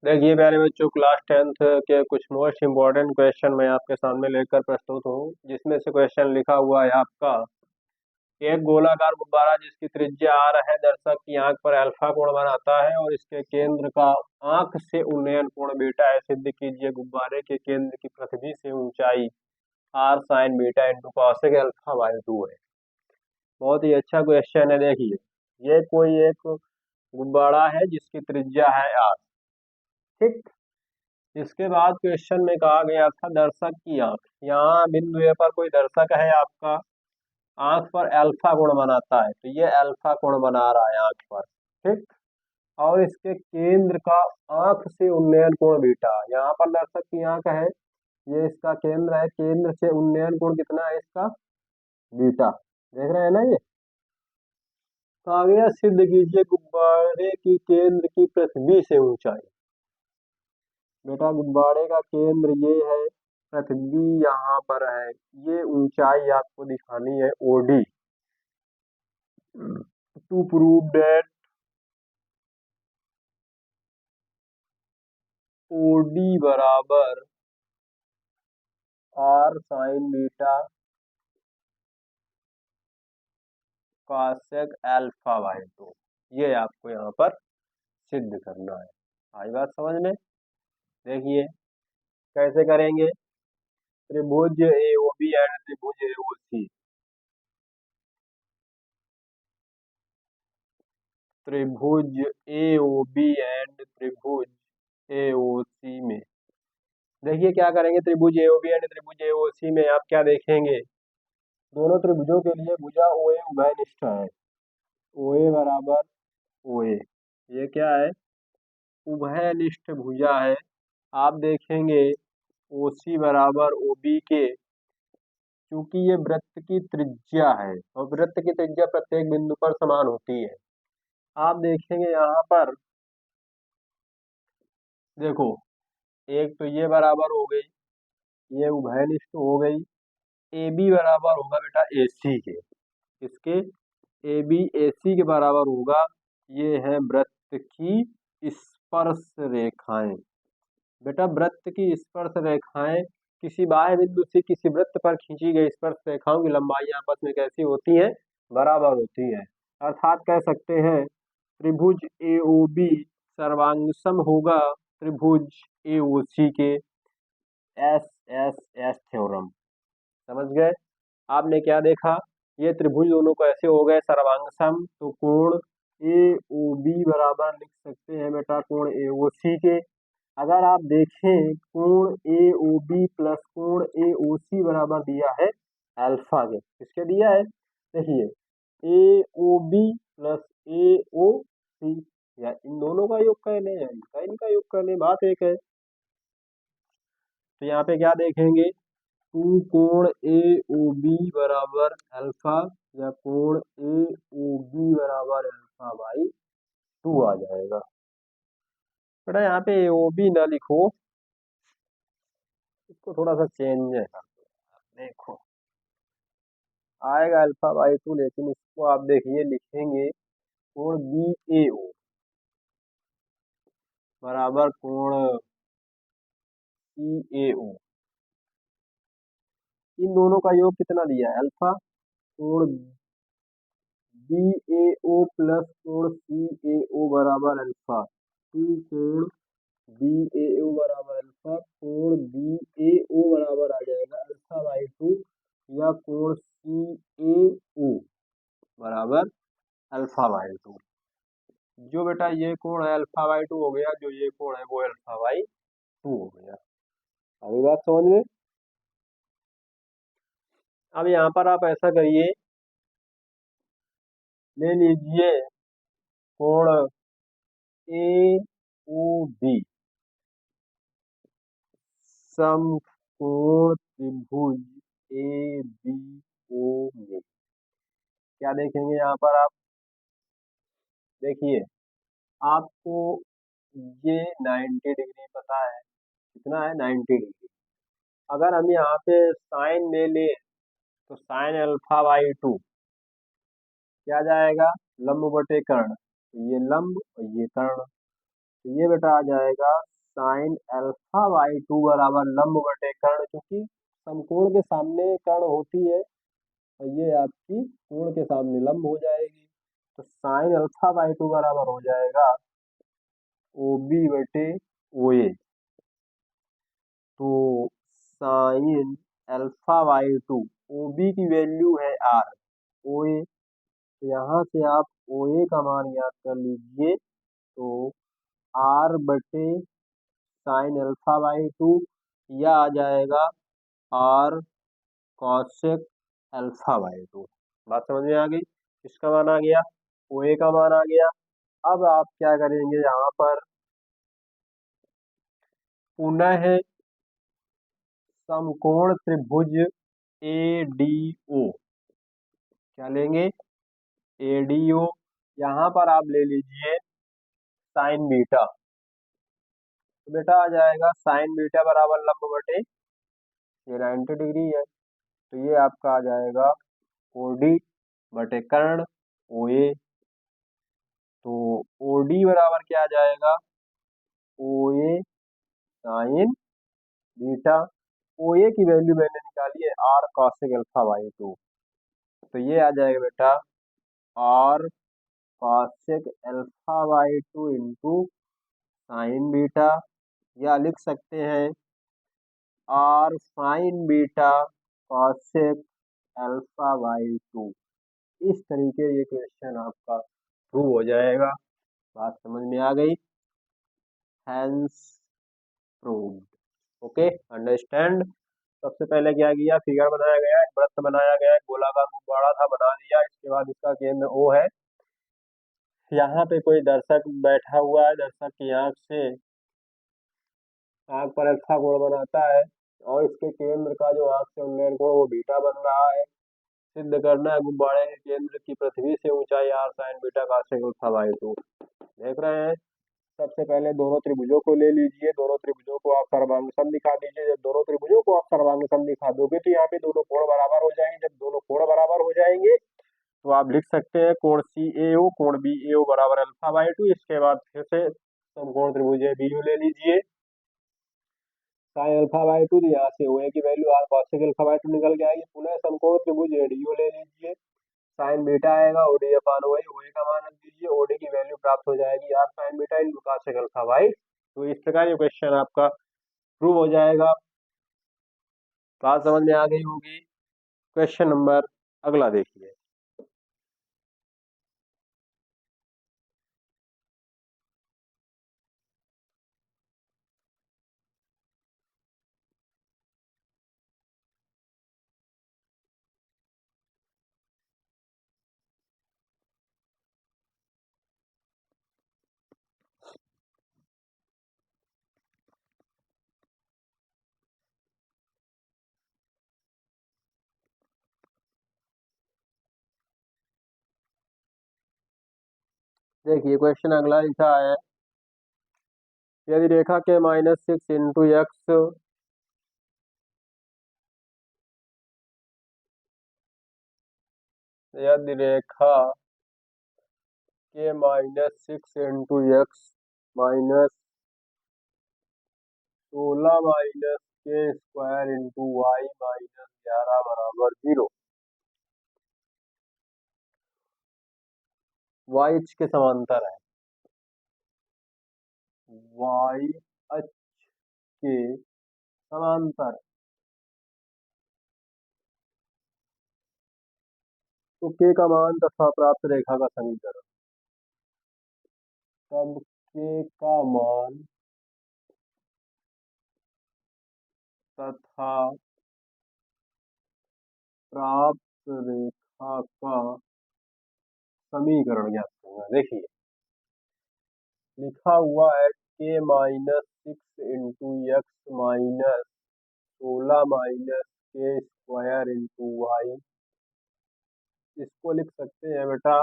देखिए प्यारे बच्चों, क्लास 10th के कुछ मोस्ट इम्पोर्टेंट क्वेश्चन मैं आपके सामने लेकर प्रस्तुत हूँ। जिसमें से क्वेश्चन लिखा हुआ है आपका, एक गोलाकार गुब्बारा जिसकी त्रिज्या r है, दर्शक की आंख पर अल्फा कोण बनाता है और इसके केंद्र का आंख से उन्नयन कोण बीटा है। सिद्ध कीजिए गुब्बारे के केंद्र की पृथ्वी से ऊंचाई r sin beta into cosec alpha by 2 है। बहुत ही अच्छा क्वेश्चन है। देखिए, ये कोई एक गुब्बारा है जिसकी त्रिज्या है r। ठीक। इसके बाद क्वेश्चन में कहा गया था दर्शक की आंख, यहाँ बिंदु ए पर कोई दर्शक है आपका, आंख पर अल्फा कोण बनाता है, तो ये अल्फा कोण बना रहा है आंख पर। ठीक। और इसके केंद्र का आंख से उन्नयन कोण बीटा, यहाँ पर दर्शक की आंख है, ये इसका केंद्र है, केंद्र से उन्नयन कोण कितना है इसका, बीटा। देख रहे हैं ना ये। तो आ गया, सिद्ध कीजिए गुब्बारे की केंद्र की पृथ्वी से ऊंचाई। बेटा गुब्बारे का केंद्र ये है, पृथ्वी यहाँ पर है, ये ऊंचाई आपको दिखानी है OD. To prove that OD बराबर R sine beta cosec alpha by 2, ये आपको यहाँ पर सिद्ध करना है। आई बात समझ में। देखिए कैसे करेंगे। त्रिभुज ए ओ बी एंड त्रिभुज ए ओ सी, त्रिभुज ए ओ बी एंड त्रिभुज ए ओ सी में देखिए क्या करेंगे। त्रिभुज ए ओ बी एंड त्रिभुज ए ओ सी में आप क्या देखेंगे, दोनों त्रिभुजों के लिए भुजा ओ ए उभयनिष्ठ है। ओ ए बराबर ओ ए, ये क्या है, उभयनिष्ठ भुजा है। आप देखेंगे ओ सी बराबर ओ बी के, क्योंकि ये वृत्त की त्रिज्या है और वृत्त की त्रिज्या प्रत्येक बिंदु पर समान होती है। आप देखेंगे यहाँ पर, देखो, एक तो ये बराबर हो गई, ये उभयनिष्ठ हो गई। ए बी बराबर होगा बेटा ए सी के, इसके ए बी ए सी के बराबर होगा। ये है वृत्त की स्पर्श रेखाएं। बेटा वृत्त की स्पर्श रेखाएं किसी बाह्य बिंदु से किसी वृत्त पर खींची गई स्पर्श रेखाओं की लंबाई आपस में कैसी होती है, बराबर होती है। अर्थात कह सकते हैं त्रिभुज ए ओ बी सर्वांगसम होगा त्रिभुज ए ओ सी के। एस एस एस थ्योरम, समझ गए। आपने क्या देखा, ये त्रिभुज दोनों को ऐसे हो गए सर्वांग सम, तो कोण ए ओ बी बराबर लिख सकते हैं बेटा कोण ए ओ सी के। अगर आप देखें कोण ए ओ बी प्लस कोण ए ओ सी बराबर दिया है अल्फा के, किसके दिया है, देखिए ए ओ बी प्लस ए ओ सी, या इन दोनों का योग कर लें या इनका योग कर लें, बात एक है। तो यहाँ पे क्या देखेंगे, टू कोण ए ओ बी बराबर अल्फा, या कोण ए ओ बी बराबर अल्फा बाई 2 आ जाएगा। बेटा यहाँ पे ए ओ बी ना लिखो, इसको थोड़ा सा चेंज है। देखो आएगा अल्फा बाई 2, लेकिन इसको आप देखिए लिखेंगे कोण बी ए ओ बराबर कोण सी ए ओ। इन दोनों का योग कितना दिया है, अल्फा। कोण बी ए ओ प्लस कोण सी ए ओ बराबर अल्फा, टू कोण बी ए ओ बराबर अल्फा, कोण बी ए ओ बराबर आ जाएगा अल्फा बाई 2, या कोण सी ए ओ बराबर अल्फा बाई 2। जो बेटा ये कोण है अल्फा बाई 2 हो गया, जो ये कोण है वो अल्फा बाई 2 हो गया। अभी बात समझ में। अब यहाँ पर आप ऐसा करिए, ले लीजिए कोण ए ओ बी, समकोण त्रिभुज ए बी ओ में क्या देखेंगे यहाँ पर आप, देखिए आपको ये 90 डिग्री पता है, कितना है 90 डिग्री। अगर हम यहाँ पे साइन ले लें तो साइन अल्फा बाई 2 क्या जाएगा, लंब बटे कर्ण, तो ये लंब और ये कर्ण। तो ये बेटा आ जाएगा साइन अल्फा बाई टू बराबर लंब बटे कर्ण, क्योंकि समकोण के सामने कर्ण होती है और ये आपकी कोण के सामने लंब हो जाएगी। तो साइन अल्फा बाई टू बराबर हो जाएगा ओ बी बटे ओ ए। तो sine alpha by two, O B की वैल्यू है आर, ओ ए, तो यहाँ से आप ओ ए का मान याद कर लीजिए। तो आर बटे साइन अल्फा बाई टू, या आ जाएगा R cosec alpha by two. बात समझ में आ गई? इसका मान आ गया, ओ ए का मान आ गया। अब आप क्या करेंगे, यहाँ पर पुनः समकोण त्रिभुज ए डी ओ, क्या लेंगे, ए डी ओ। यहाँ पर आप ले लीजिए साइन बीटा, तो बेटा आ जाएगा साइन बीटा बराबर लंब बटे, ये 90 डिग्री है, तो ये आपका आ जाएगा ओ डी बटे कर्ण ओ ए। तो ओ डी बराबर क्या आ जाएगा, ओ ए साइन बीटा। ओ ए की वैल्यू मैंने निकाली है R cosec alpha by two, तो ये आ जाएगा बेटा R cosec alpha by two into sine beta, या लिख सकते हैं R sine beta cosec alpha by two. इस तरीके ये क्वेश्चन आपका प्रूव हो जाएगा। बात समझ में आ गई? Hence proved. Okay, understand. सबसे पहले क्या किया, फिगर बनाया गया, एक वृत्त बनाया गया, एक गोलाकार गुब्बारा था बना दिया, इसके बाद इसका केंद्र ओ है। यहाँ पे कोई दर्शक बैठा हुआ है, दर्शक की आंख से आंख पर अच्छा कोण बनाता है और इसके केंद्र का जो आंख से उन्नयन कोण वो बीटा बन रहा है। सिद्ध करना है गुब्बारे के केंद्र की पृथ्वी से ऊंचाई R sine beta cosec alpha by two. देख रहे हैं? सबसे पहले दोनों त्रिभुजों को ले लीजिए, दोनों त्रिभुजों को आप सर्वांग सम दिखा दीजिए। जब दोनों त्रिभुजों को आप सर्वांग सम दिखा दोगे तो यहाँ पे दोनों कोण बराबर हो जाएंगे। जब दोनों कोण बराबर हो जाएंगे तो आप लिख सकते हैं कोण सी ए ओ कोण बी ए ओ बराबर अल्फा बाई टू। इसके बाद फिर से समकोण त्रिभुज ए बी ओ ले लीजिए, साइन अल्फा बाई टू, तो यहाँ से ओ ए की value R cosec alpha by two निकल के आएगी। पुनः समकोण त्रिभुज ए डी ओ ले लीजिए, साइन बीटा आएगा, ओडी अपान ओ ए का मान रख दीजिए, ओडी की वैल्यू प्राप्त हो जाएगी R sine beta into cosec alpha by. तो इस प्रकार ये क्वेश्चन आपका प्रूव हो जाएगा। बात समझ में आ गई होगी। क्वेश्चन नंबर अगला देखिए। देखिए क्वेश्चन अगला लिखा है, यदि रेखा के -6 इंटू एक्स यदि रेखा के -6 इंटू एक्स माइनस 16 माइनस के स्क्वायर इंटू वाई -11 बराबर 0, वाई अक्ष के समांतर है, वाई अक्ष के समांतर, तो के का मान तथा प्राप्त रेखा का समीकरण। तब के का मान तथा प्राप्त रेखा का समीकरण ज्ञात करना। देखिए लिखा हुआ है के -6 इंटू एक्स माइनस 16 माइनस के स्क्वायर इंटू वाई। इसको लिख सकते हैं बेटा,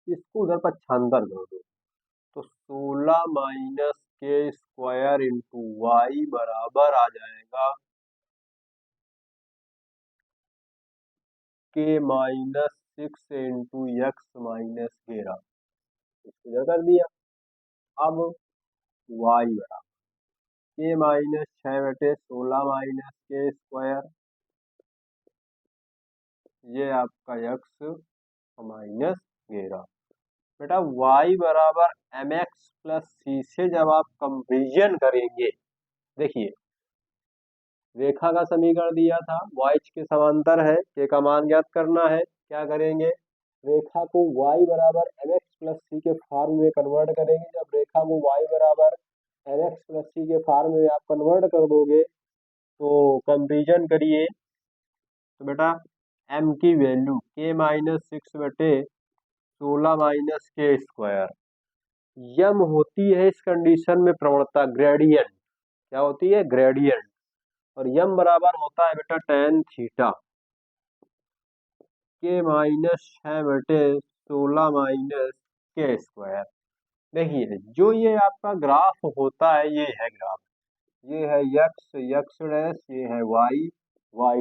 इसको उधर पक्षांतर कर दो, तो 16 माइनस के स्क्वायर इंटू वाई बराबर आ जाएगा के -6 इंटू एक्स -11। इसको इधर कर दिया। अब y बराबर k माइनस 6/16 माइनस के स्क्वायर, ये आपका x माइनस 11। बेटा y बराबर mx प्लस c से जब आप कंपेरिजन करेंगे, देखिए रेखा का समीकरण दिया था, y के समांतर है, k का मान ज्ञात करना है। क्या करेंगे, रेखा को y बराबर mx प्लस c के फॉर्म में कन्वर्ट करेंगे। जब रेखा को y बराबर mx प्लस c के फॉर्म में आप कन्वर्ट कर दोगे तो कंपेरिजन करिए, तो बेटा m की वैल्यू k माइनस 6/16 माइनस के स्क्वायर, यम होती है इस कंडीशन में प्रवणता ग्रेडियंट। क्या होती है, ग्रेडियंट। और यम बराबर होता है बेटा tan थीटा, के माइनस 6/16 माइनस के स्क्वायर। देखिए जो ये आपका ग्राफ होता है, ये है ग्राफ, ये है x डैश, ये है y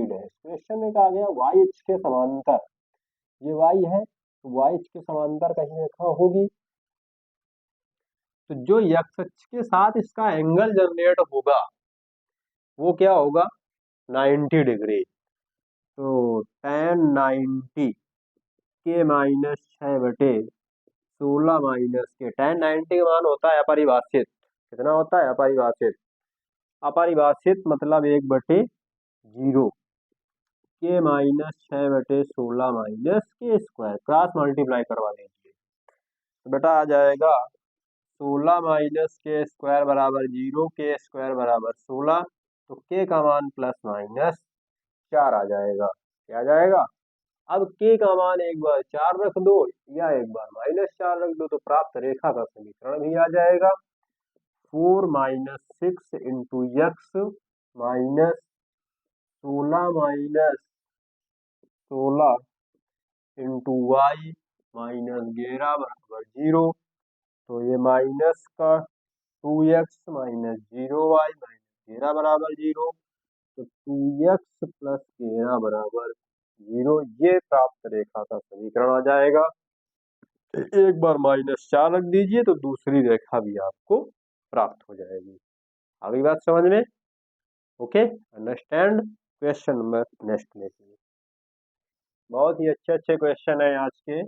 डैश। क्वेश्चन में कहा गया y अक्ष के समांतर, ये y है तो y अक्ष के समांतर कहीं रेखा होगी, तो जो x अक्ष के साथ इसका एंगल जनरेट होगा वो क्या होगा, 90 डिग्री। तो tan 90 के माइनस 6/16 माइनस के, tan 90 का मान होता है अपरिभाषित। कितना होता है, अपरिभाषित। अपरिभाषित मतलब 1/0, के माइनस 6/16 माइनस के स्क्वायर, क्रॉस मल्टीप्लाई करवा दीजिए तो बेटा आ जाएगा 16 माइनस के स्क्वायर बराबर 0, के स्क्वायर बराबर 16, तो के का मान प्लस माइनस 4 आ जाएगा। क्या आ जाएगा, अब के का मान एक बार 4 रख दो या एक बार -4 रख दो तो प्राप्त रेखा का समीकरण भी आ जाएगा। 4 minus 6 into X minus 16 into Y minus 11 बराबर 0। तो ये माइनस का 2x माइनस 0y माइनस 11 बराबर 0, तो 2x प्लस 11 बराबर 0, ये प्राप्त रेखा का समीकरण आ जाएगा। एक बार -4 रख दीजिए तो दूसरी रेखा भी आपको प्राप्त हो जाएगी। अगली बात समझ में, okay, understand. Question number next में, बहुत ही अच्छे अच्छे क्वेश्चन है आज के।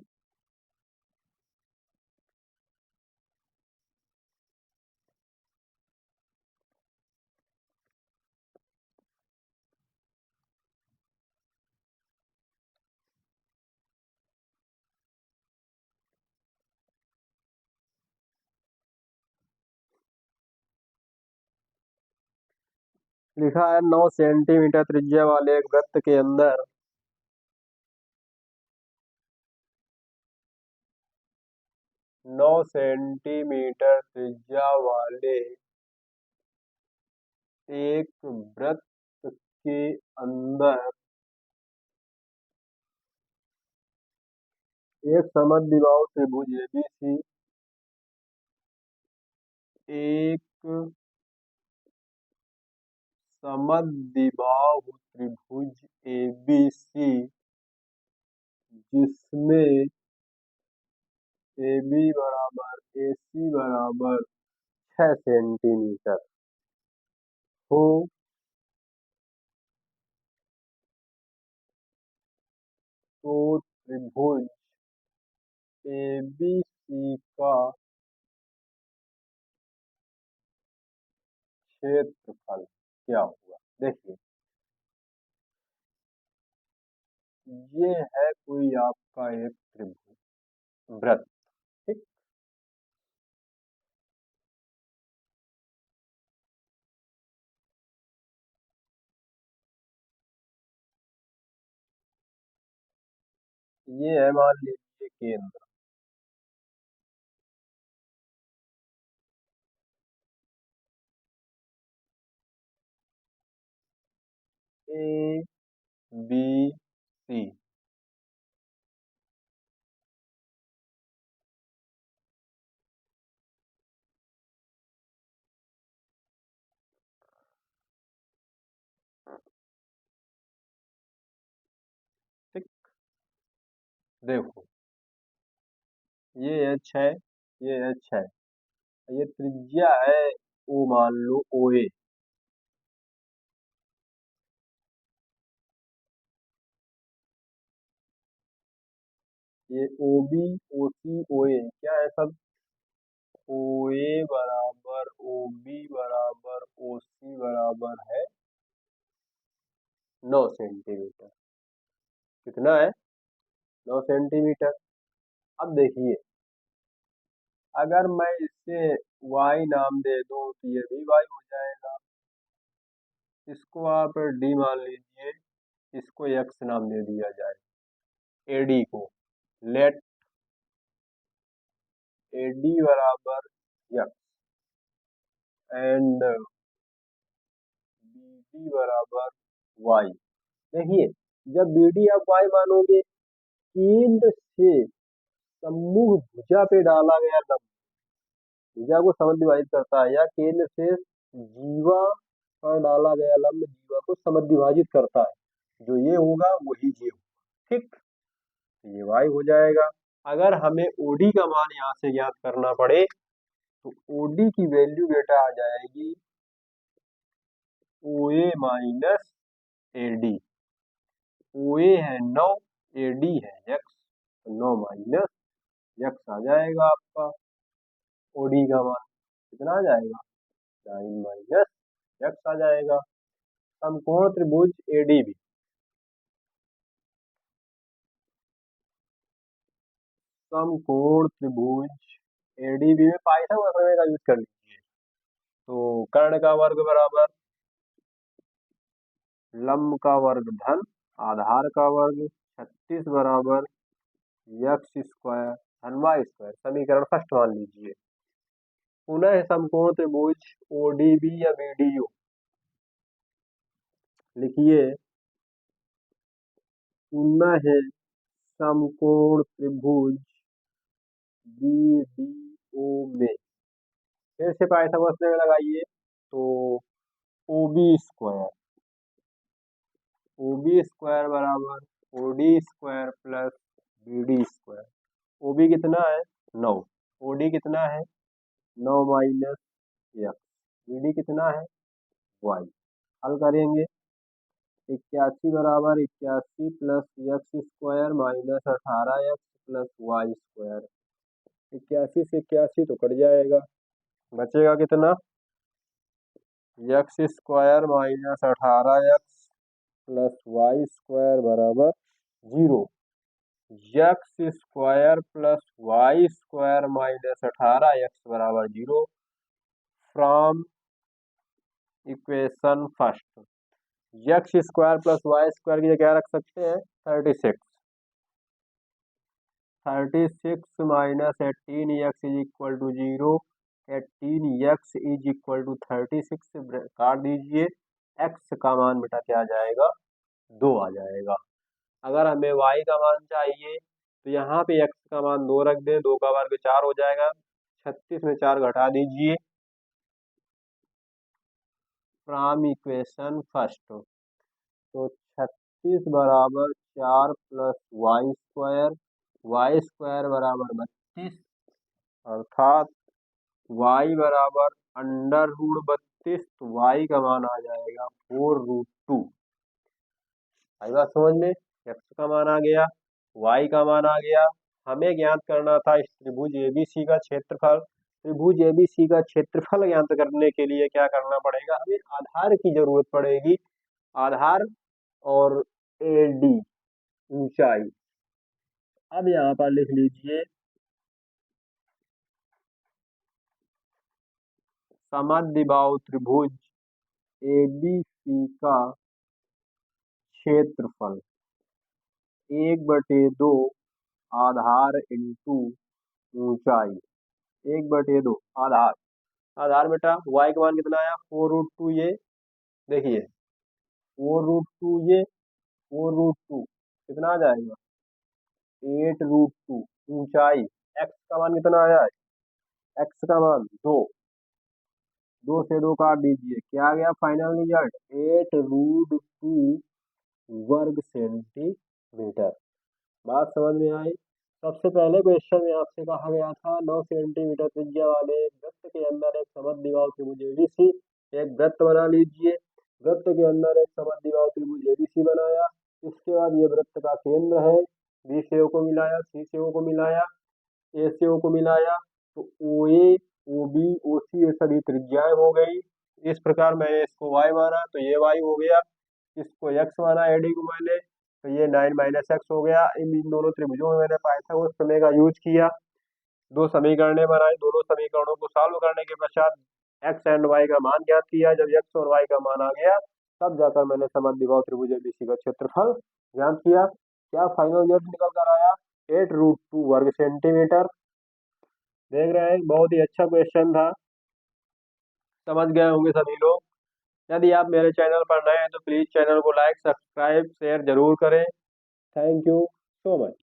लिखा है 9 सेंटीमीटर त्रिज्या वाले एक वृत्त के अंदर 9 सेंटीमीटर त्रिज्या वाले एक वृत्त के अंदर एक समद्विबाहु त्रिभुज एबीसी, एक समद्विबाहु त्रिभुज एबीसी जिसमें AB बराबर AC बराबर 6 सेंटीमीटर हो, तो त्रिभुज ABC का क्षेत्रफल क्या होगा। देखिए ये है कोई आपका एक त्रिभुज वृत्त, ठीक, ये है मान लीजिए केंद्र, ए बी सी, ठीक। देखो ये H है, ये एच है, ये त्रिज्या है ओ, मान लो ओ ए। ये ओ बी, ओ सी, ओ ए क्या है सब? ओ ए बराबर ओ बी बराबर ओ सी बराबर है 9 सेंटीमीटर। कितना है? 9 सेंटीमीटर। अब देखिए, अगर मैं इससे y नाम दे दूं तो ये भी y हो जाएगा। इसको आप d मान लीजिए, इसको x नाम दे दिया जाए, AD को। लेट AD बराबर x एंड BD बराबर y। देखिए, जब BD आप y मानोगे, केंद्र से सम्मुख भुजा पे डाला गया लंब भुजा को समद्विभाजित करता है, या केंद्र से जीवा पर डाला गया लंब जीवा को समद्विभाजित करता है। जो ये होगा वही ये होगा, ठीक। ये y हो जाएगा। अगर हमें OD का मान यहाँ से ज्ञात करना पड़े तो OD की वैल्यू बेटा आ जाएगी OA माइनस AD। OA है 9, AD है x, तो 9 माइनस x आ जाएगा आपका OD का मान। कितना आ जाएगा? 9 माइनस x आ जाएगा। समकोण त्रिभुज ADB, समकोण त्रिभुज ADB में पाइथागोरस प्रमेय का यूज कर लीजिए। तो कर्ण का वर्ग बराबर लंब का वर्ग धन आधार का वर्ग 36 बराबर x स्क्वायर धन y स्क्वायर, समीकरण फर्स्ट मान लीजिए। पुनः समकोण त्रिभुज ODB या BDO लिखिए। पुनः समकोण त्रिभुज BDO में फिर से पाइथागोरस प्रमेय लगाइए, तो OB स्क्वायर बराबर OD square plus BD square. OB कितना है? 9। OD कितना है? 9 माइनस x। BD कितना है? y। हल करेंगे, 81 बराबर 81 plus x square minus 18x plus y square. 81 से 81 तो कट जाएगा, बचेगा कितना? x square minus 18x plus y square बराबर 0। x square plus y square minus 18x बराबर 0 from equation first. x square plus y square की जगह क्या रख सकते हैं? 36। 36 minus 18x is equal to 0। 18x is equal to 36 काट दीजिए, x का मान बेटा क्या आ जाएगा? 2 आ जाएगा। अगर हमें y का मान चाहिए तो यहाँ पे x का मान 2 रख दें, 2 का वर्ग 4 हो जाएगा। 36 में 4 घटा दीजिए फ्रॉम इक्वेशन फर्स्ट। तो 36 बराबर 4 प्लस वाई स्क्वायर बराबर 32, अर्थात y बराबर √32। तो y का मान आ जाएगा 4√2। आई बात समझ में? x का मान आ गया, y का मान आ गया। हमें ज्ञात करना था इस त्रिभुज ABC का क्षेत्रफल। त्रिभुज ABC का क्षेत्रफल ज्ञात करने के लिए क्या करना पड़ेगा? हमें आधार की जरूरत पड़ेगी। आधार और AD ऊंचाई। अब यहाँ पर लिख लीजिए, समद्विबाहु त्रिभुज ABC का क्षेत्रफल 1/2 आधार इंटू ऊंचाई। 1/2 आधार। आधार बेटा y का मान कितना आया? 4√2। ये देखिए 4√2, ये 4√2 कितना आ जाएगा? 8√2। ऊंचाई x का मान कितना आया है? x का मान 2। 2 से 2 काट दीजिए, क्या आ गया फाइनल रिजल्ट? 8√2 वर्ग सेंटीमीटर। बात समझ में आई? सबसे पहले क्वेश्चन में आपसे कहा गया था 9 सेंटीमीटर त्रिज्या वाले एक वृत्त के अंदर एक समद्विबाहु त्रिभुज एबीसी। एक वृत्त बना लीजिए, वृत्त के अंदर एक समद्विबाहु त्रिभुज एबीसी बनाया। इसके बाद ये वृत्त का केंद्र है, बी से ओ को मिलाया, सी से ओ को मिलाया, ए से ओ को मिलाया, तो ओ ए, ओ बी, ओ सी ये सभी त्रिज्याएं हो गई। इस प्रकार मैंने इसको y माना तो ये y हो गया, इसको x माना एडी को मैंने तो ये 9 माइनस एक्स हो गया। इन दोनों त्रिभुजों में मैंने पाइथागोरस प्रमेय का यूज किया, दो समीकरणें बनाई, दोनों समीकरणों को सॉल्व करने के पश्चात x एंड y का मान ज्ञात किया। जब x और y का मान आ गया तब जाकर मैंने समद्विबाहु त्रिभुज एबीसी का क्षेत्रफल ज्ञात किया। क्या फाइनल रिजल्ट निकल कर आया? 8√2 वर्ग सेंटीमीटर। देख रहे हैं, बहुत ही अच्छा क्वेश्चन था, समझ गए होंगे सभी लोग। यदि आप मेरे चैनल पर नए हैं तो प्लीज चैनल को लाइक, सब्सक्राइब, शेयर जरूर करें। Thank you so much.